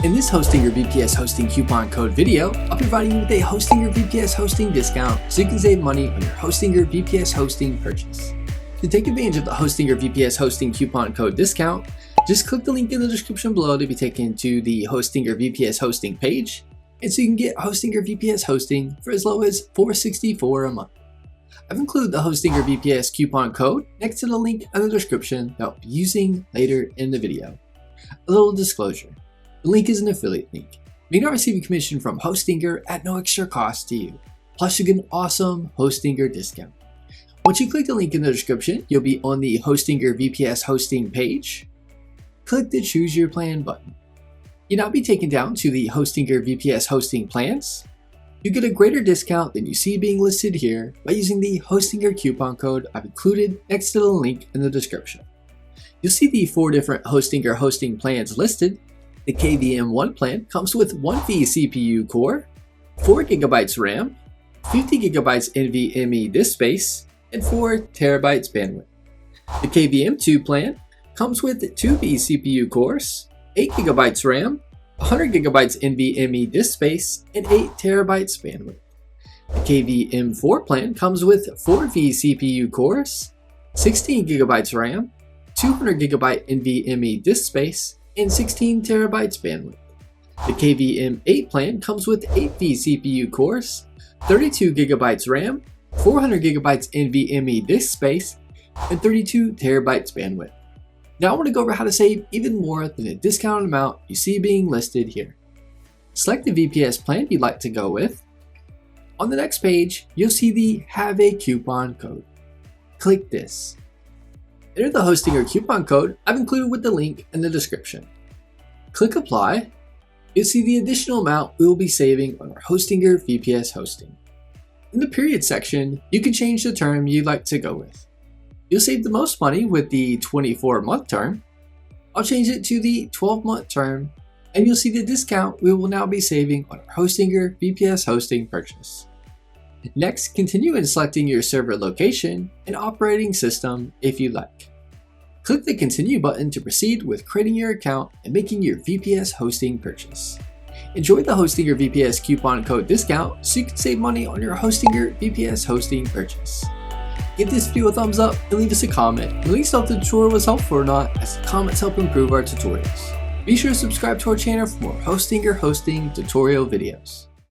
In this Hosting Your VPS Hosting coupon code video, I'll be providing you with a Hosting Your VPS Hosting discount so you can save money on your Hosting Your VPS Hosting purchase. To take advantage of the Hosting Your VPS Hosting coupon code discount, just click the link in the description below to be taken to the Hosting Your VPS Hosting page, and so you can get Hosting Your VPS Hosting for as low as $464 a month. I've included the Hosting Your VPS coupon code next to the link in the description that I'll be using later in the video. A little disclosure. The link is an affiliate link. You can not receive a commission from Hostinger at no extra cost to you. Plus, you get an awesome Hostinger discount. Once you click the link in the description, you'll be on the Hostinger VPS Hosting page. Click the Choose Your Plan button. You'll now be taken down to the Hostinger VPS Hosting plans. You get a greater discount than you see being listed here by using the Hostinger coupon code I've included next to the link in the description. You'll see the 4 different Hostinger hosting plans listed. The KVM1 plan comes with 1 vCPU core, 4 GB RAM, 50 GB NVMe disk space, and 4 TB bandwidth. The KVM2 plan comes with 2 vCPU cores, 8 GB RAM, 100 GB NVMe disk space, and 8 TB bandwidth. The KVM4 plan comes with 4 vCPU cores, 16 GB RAM, 200 GB NVMe disk space, and 16 TB bandwidth. The KVM8 plan comes with 8 vCPU cores, 32 GB RAM, 400 GB NVMe disk space, and 32 TB bandwidth. Now I want to go over how to save even more than the discounted amount you see being listed here. Select the VPS plan you'd like to go with. On the next page, you'll see the Have a Coupon code. Click this. Enter the Hostinger coupon code I've included with the link in the description. Click Apply. You'll see the additional amount we will be saving on our Hostinger VPS hosting. In the period section, you can change the term you'd like to go with. You'll save the most money with the 24-month term. I'll change it to the 12-month term, and you'll see the discount we will now be saving on our Hostinger VPS hosting purchase. Next, continue in selecting your server location and operating system if you like. Click the Continue button to proceed with creating your account and making your VPS hosting purchase. Enjoy the Hostinger VPS coupon code discount so you can save money on your Hostinger VPS hosting purchase. Give this video a thumbs up and leave us a comment. At least if the tutorial was helpful or not, as the comments help improve our tutorials. Be sure to subscribe to our channel for more Hostinger hosting tutorial videos.